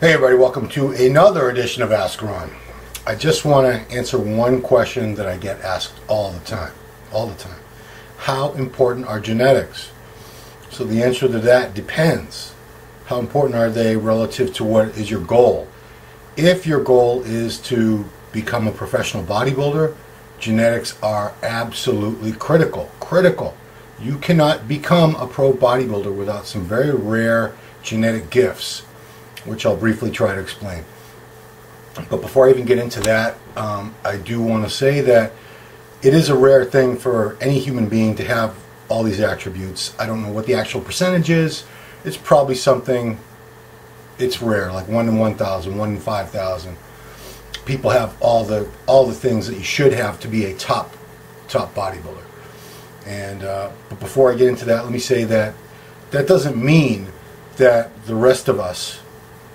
Hey everybody, welcome to another edition of Ask Ron. I just want to answer one question that I get asked all the time. How important are genetics? So the answer to that depends. How important are they relative to what is your goal? If your goal is to become a professional bodybuilder, genetics are absolutely critical. You cannot become a pro bodybuilder without some very rare genetic gifts, which I'll briefly try to explain. But before I even get into that, I do want to say that it is a rare thing for any human being to have all these attributes. I don't know what the actual percentage is. It's probably something, it's rare, like 1 in 1,000, 1 in 5,000. People have all the things that you should have to be a top bodybuilder. And but before I get into that, let me say that that doesn't mean that the rest of us,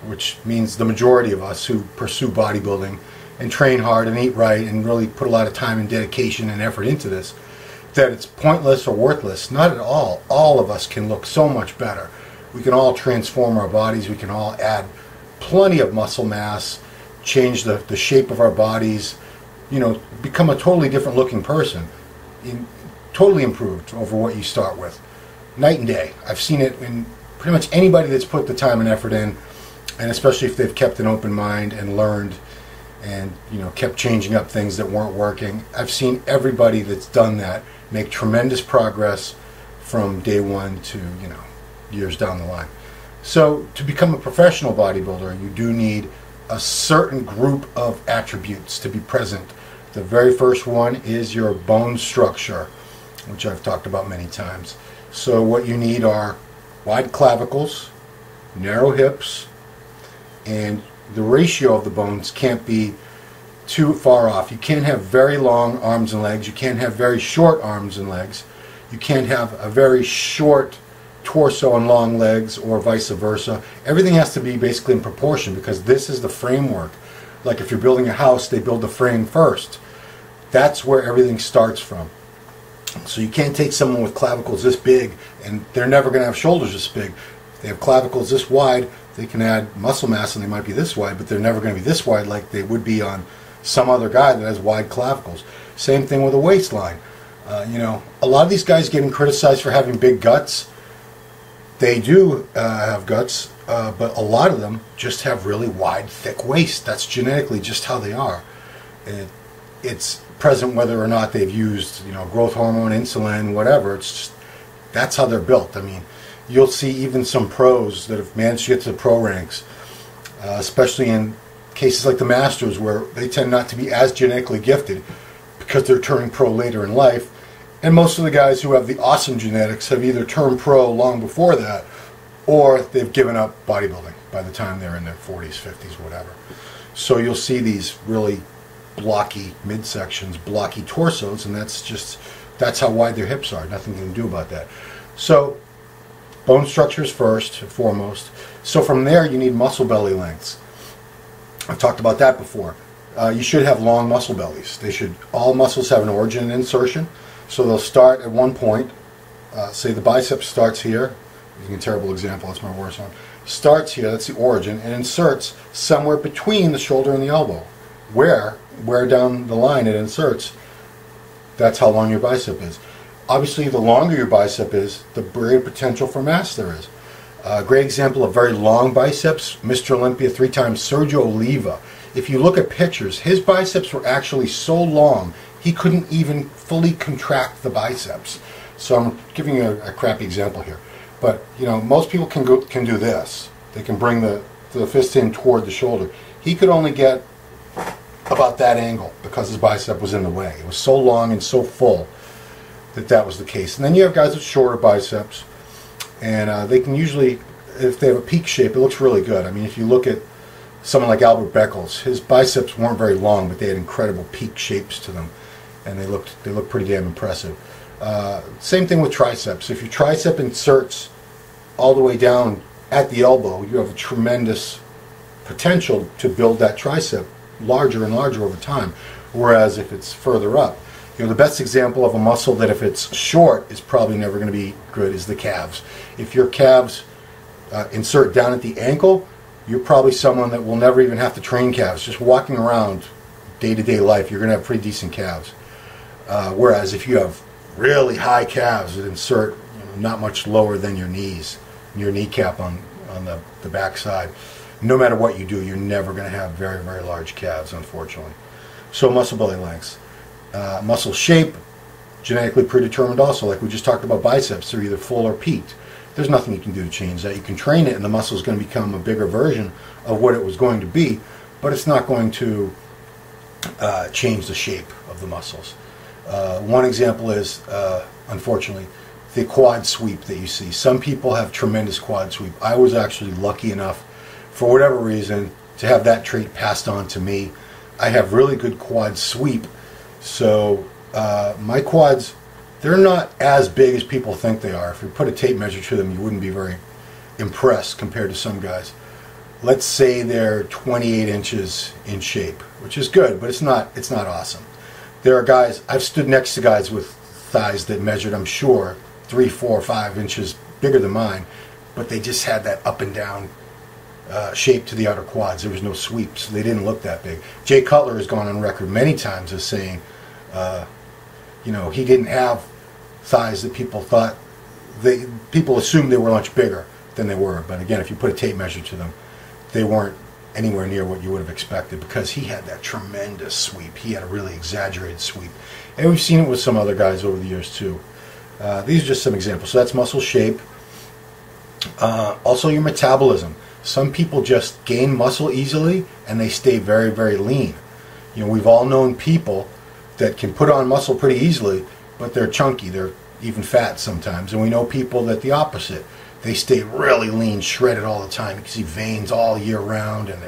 which means the majority of us who pursue bodybuilding and train hard and eat right and really put a lot of time and dedication and effort into this, that it's pointless or worthless. Not at all. All of us can look so much better. We can all transform our bodies. We can all add plenty of muscle mass, change the shape of our bodies, become a totally different looking person. Totally improved over what you start with. Night and day. I've seen it in pretty much anybody that's put the time and effort in, and especially if they've kept an open mind and learned and kept changing up things that weren't working. I've seen everybody that's done that make tremendous progress from day one to years down the line. So to become a professional bodybuilder, you do need a certain group of attributes to be present. The very first one is your bone structure, which I've talked about many times. So what you need are wide clavicles, narrow hips, and the ratio of the bones can't be too far off. You can't have very long arms and legs. You can't have very short arms and legs. You can't have a very short torso and long legs, or vice versa. Everything has to be basically in proportion, because this is the framework. Like if you're building a house, they build the frame first. That's where everything starts from. So you can't take someone with clavicles this big and they're never going to have shoulders this big. They have clavicles this wide, they can add muscle mass and they might be this wide, but they're never going to be this wide like they would be on some other guy that has wide clavicles. Same thing with a waistline. A lot of these guys getting criticized for having big guts. They do have guts, but a lot of them just have really wide, thick waist. That's genetically just how they are. It's present whether or not they've used growth hormone, insulin, whatever. It's just, that's how they're built. I mean, you'll see even some pros that have managed to get to the pro ranks, especially in cases like the Masters, where they tend not to be as genetically gifted because they're turning pro later in life. And most of the guys who have the awesome genetics have either turned pro long before that, or they've given up bodybuilding by the time they're in their 40s, 50s, whatever. So you'll see these really blocky midsections, blocky torsos, and that's how wide their hips are. Nothing you can do about that. So bone structure is first and foremost. So from there you need muscle belly lengths. I've talked about that before. You should have long muscle bellies. All muscles have an origin and insertion. So they'll start at one point. Say the biceps starts here. Using a terrible example, that's my worst one. Starts here, that's the origin, and inserts somewhere between the shoulder and the elbow. Where down the line it inserts, that's how long your bicep is. Obviously, the longer your bicep is, the greater potential for mass there is. A great example of very long biceps, Mr. Olympia 3-time Sergio Oliva. If you look at pictures, his biceps were actually so long, he couldn't even fully contract the biceps. So I'm giving you a crappy example here. But, most people can do this. They can bring the fist in toward the shoulder. He could only get about that angle because his bicep was in the way. It was so long and so full that was the case. And then you have guys with shorter biceps, and they can usually, if they have a peak shape, it looks really good. I mean, if you look at someone like Albert Beckles, his biceps weren't very long, but they had incredible peak shapes to them, and they looked pretty damn impressive. Same thing with triceps. If your tricep inserts all the way down at the elbow, you have a tremendous potential to build that tricep larger and larger over time. Whereas if it's further up, the best example of a muscle that if it's short is probably never going to be good is the calves. If your calves insert down at the ankle, you're probably someone that will never even have to train calves. Just walking around day-to-day life, you're going to have pretty decent calves. Whereas if you have really high calves that insert not much lower than your knees, your kneecap on the back side, no matter what you do, you're never going to have very, very large calves, unfortunately. So muscle belly lengths. Muscle shape, genetically predetermined also. Like we just talked about biceps, they're either full or peaked. There's nothing you can do to change that. You can train it and the muscle is going to become a bigger version of what it was going to be, but it's not going to change the shape of the muscles. One example is, unfortunately, the quad sweep that you see. Some people have tremendous quad sweep. I was actually lucky enough, for whatever reason, to have that trait passed on to me. I have really good quad sweep, so my quads, they're not as big as people think they are. If you put a tape measure to them, you wouldn't be very impressed compared to some guys. Let's say they're 28 inches in shape, which is good, but it's not awesome. There are guys, I've stood next to guys with thighs that measured, I'm sure, 3, 4, 5 inches bigger than mine, but they just had that up and down shape to the outer quads. There was no sweep, so they didn't look that big. Jay Cutler has gone on record many times as saying, he didn't have thighs that people thought, people assumed they were much bigger than they were. But again, if you put a tape measure to them, they weren't anywhere near what you would have expected because he had that tremendous sweep. He had a really exaggerated sweep. And we've seen it with some other guys over the years too. These are just some examples. So that's muscle shape. Also your metabolism. Some people just gain muscle easily and they stay very, very lean. We've all known people that can put on muscle pretty easily, but they're chunky. They're even fat sometimes. And we know people that the opposite. They stay really lean, shredded all the time. You can see veins all year round, and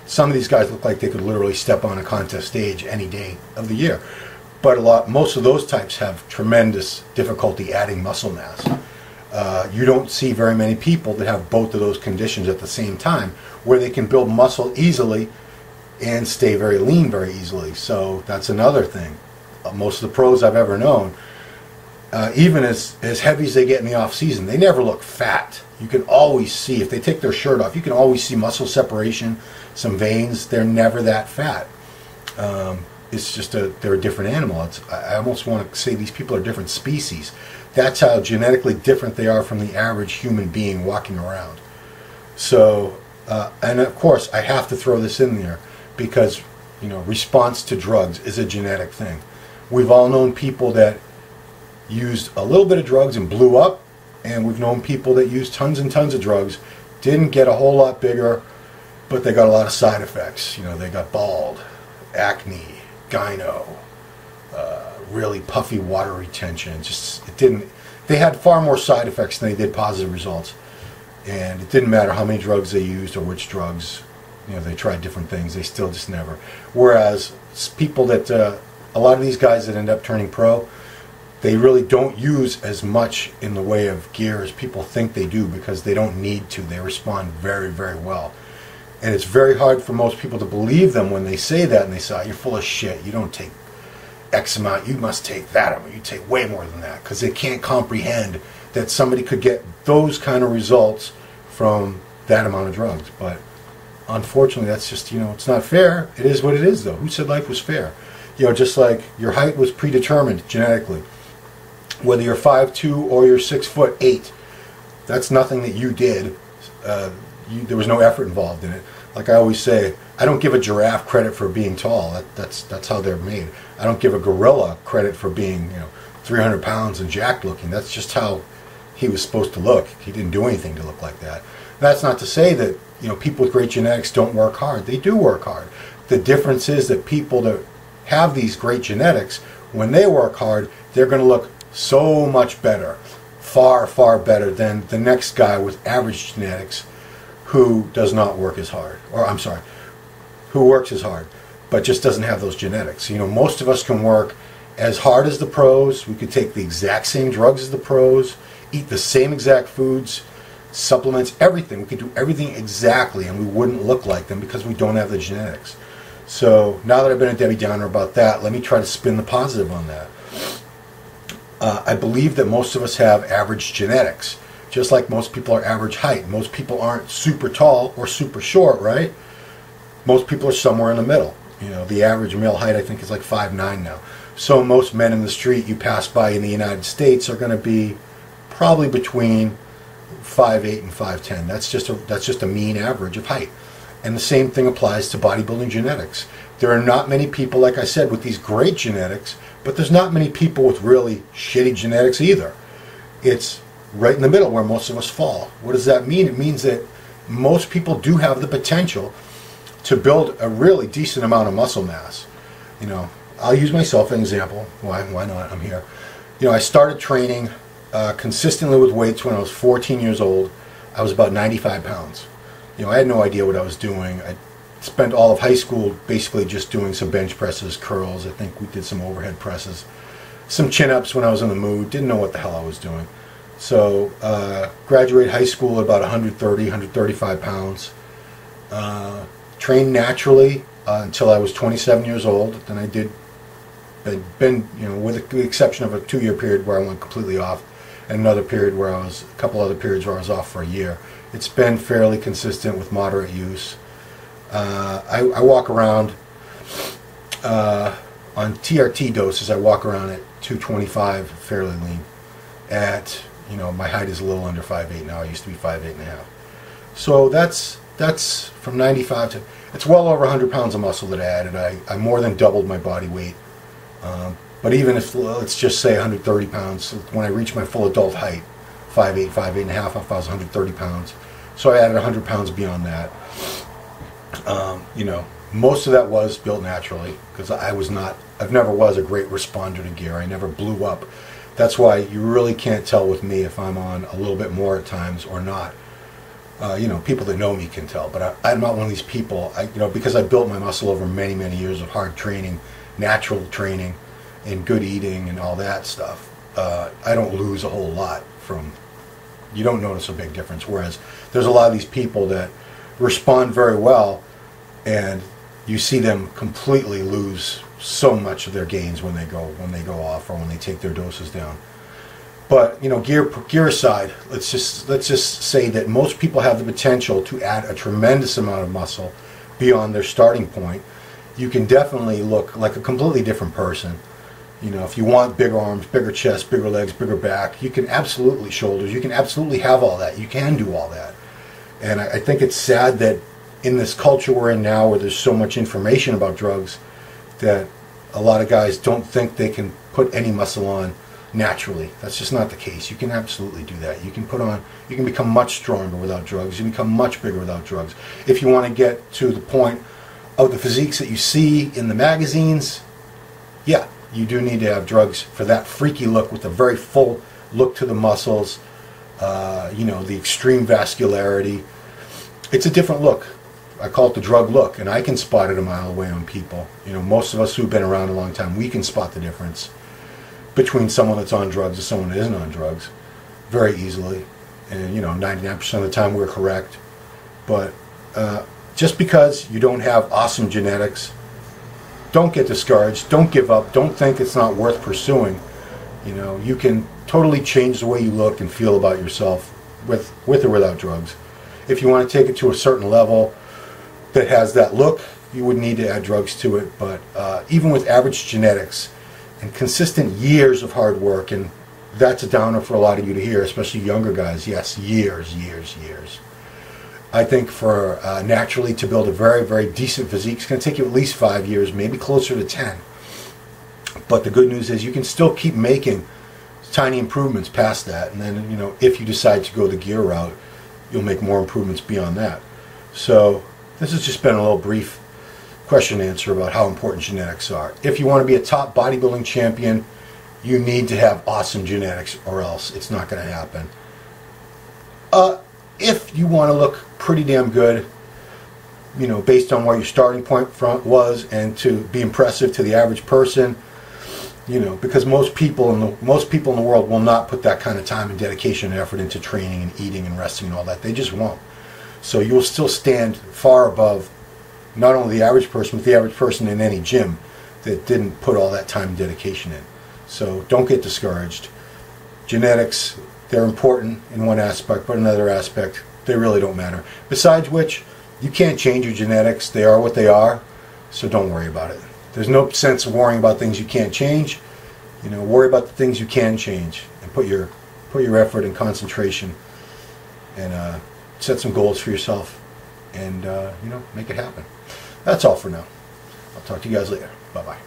some of these guys look like they could literally step on a contest stage any day of the year. But most of those types have tremendous difficulty adding muscle mass. You don't see very many people that have both of those conditions at the same time, where they can build muscle easily and stay very lean very easily. So that's another thing. Most of the pros I've ever known, even as heavy as they get in the off season, they never look fat. You can always see, if they take their shirt off, you can always see muscle separation, some veins. They're never that fat. It's just they're a different animal. I almost want to say these people are different species. That's how genetically different they are from the average human being walking around. So, and of course, I have to throw this in there because, response to drugs is a genetic thing. We've all known people that used a little bit of drugs and blew up, and we've known people that used tons and tons of drugs, didn't get a whole lot bigger, but they got a lot of side effects. They got bald, acne, gyno, really puffy water retention. They had far more side effects than they did positive results. And it didn't matter how many drugs they used or which drugs, they tried different things, they still just never. Whereas people that, a lot of these guys that end up turning pro, they really don't use as much in the way of gear as people think they do because they don't need to. They respond very, very well. And it's very hard for most people to believe them when they say that, and they say, you're full of shit, you don't take X amount, you must take that amount, you take way more than that, because they can't comprehend that somebody could get those kind of results from that amount of drugs. But unfortunately, that's just, it's not fair. It is what it is, though. Who said life was fair? Just like your height was predetermined genetically. Whether you're 5'2" or you're 6'8", that's nothing that you did. There was no effort involved in it. Like I always say, I don't give a giraffe credit for being tall. That's how they're made. I don't give a gorilla credit for being 300 pounds and jacked looking. That's just how he was supposed to look. He didn't do anything to look like that. That's not to say that people with great genetics don't work hard. They do work hard. The difference is that people that have these great genetics, when they work hard, they're going to look so much better, far, far better than the next guy with average genetics who does not work as hard. Or, I'm sorry, who works as hard, but just doesn't have those genetics. Most of us can work as hard as the pros. We could take the exact same drugs as the pros, eat the same exact foods, supplements, everything. We could do everything exactly, and we wouldn't look like them because we don't have the genetics. So now that I've been a Debbie Downer about that, let me try to spin the positive on that. I believe that most of us have average genetics. just like most people are average height. Most people aren't super tall or super short, right? Most people are somewhere in the middle. You know, the average male height, I think, is like 5'9" now. So most men in the street you pass by in the United States are going to be probably between 5'8" and 5'10". That's just a mean average of height. And the same thing applies to bodybuilding genetics. There are not many people, like I said, with these great genetics, but there's not many people with really shitty genetics either. It's right in the middle where most of us fall. What does that mean? It means that most people do have the potential to build a really decent amount of muscle mass. You know, I'll use myself as an example. Why not? I'm here. You know, I started training consistently with weights when I was 14 years old. I was about 95 pounds. You know, I had no idea what I was doing. I spent all of high school basically just doing some bench presses, curls. I think we did some overhead presses, some chin-ups when I was in the mood. Didn't know what the hell I was doing. So graduated high school at about 130, 135 pounds. Trained naturally until I was 27 years old. Then I'd been, you know, with the exception of a 2-year period where I went completely off, and another period where a couple other periods where I was off for a year. It's been fairly consistent with moderate use. I walk around on TRT doses. I walk around at 225, fairly lean. At, you know, my height is a little under 5'8" now. I used to be 5'8.5". So that's from 95 to, it's well over 100 pounds of muscle that I added. I more than doubled my body weight. But even if, let's just say 130 pounds, when I reached my full adult height, 5'8", 5'8.5", I was 130 pounds. So I added 100 pounds beyond that. You know, most of that was built naturally because I've never was a great responder to gear. I never blew up. That's why you really can't tell with me if I'm on a little bit more at times or not. You know, people that know me can tell, but I'm not one of these people. You know, because I built my muscle over many, many years of hard training, natural training, and good eating and all that stuff. I don't lose a whole lot from. You don't notice a big difference. Whereas there's a lot of these people that respond very well, and you see them completely lose so much of their gains when they go off or when they take their doses down. But you know, gear aside, let's just say that most people have the potential to add a tremendous amount of muscle beyond their starting point. You can definitely look like a completely different person. You know, if you want big arms, bigger chest, bigger legs, bigger back, you can absolutely shoulders. You can absolutely have all that. You can do all that. And I think it's sad that in this culture we're in now, where there's so much information about drugs, that a lot of guys don't think they can put any muscle on naturally. That's just not the case. You can absolutely do that. You can become much stronger without drugs. You can become much bigger without drugs. If you want to get to the point of the physiques that you see in the magazines, yeah, you do need to have drugs for that freaky look with a very full look to the muscles, you know, the extreme vascularity. It's a different look. I call it the drug look, and I can spot it a mile away on people. You know, most of us who've been around a long time, we can spot the difference between someone that's on drugs and someone that isn't on drugs very easily. And, you know, 99% of the time we're correct. But just because you don't have awesome genetics, don't get discouraged. Don't give up. Don't think it's not worth pursuing. You know, you can totally change the way you look and feel about yourself with or without drugs. If you want to take it to a certain level that has that look, you would need to add drugs to it. But even with average genetics and consistent years of hard work, and that's a downer for a lot of you to hear, especially younger guys. Yes, years. I think for naturally to build a very, very decent physique, it's going to take you at least 5 years, maybe closer to 10. But the good news is you can still keep making tiny improvements past that. And then, you know, if you decide to go the gear route, you'll make more improvements beyond that. So this has just been a little brief question and answer about how important genetics are. If you want to be a top bodybuilding champion, you need to have awesome genetics, or else it's not going to happen. If you want to look pretty damn good, you know, based on where your starting point was, and to be impressive to the average person, you know, because most people in the world will not put that kind of time and dedication and effort into training and eating and resting and all that. They just won't. So you will still stand far above not only the average person, but the average person in any gym that didn't put all that time and dedication in. So don't get discouraged. Genetics they're important in one aspect, but another aspect, they really don't matter. Besides which, you can't change your genetics. They are what they are, so don't worry about it. There's no sense of worrying about things you can't change. You know, worry about the things you can change, and put your effort and concentration, and set some goals for yourself, and you know, make it happen. That's all for now. I'll talk to you guys later. Bye bye.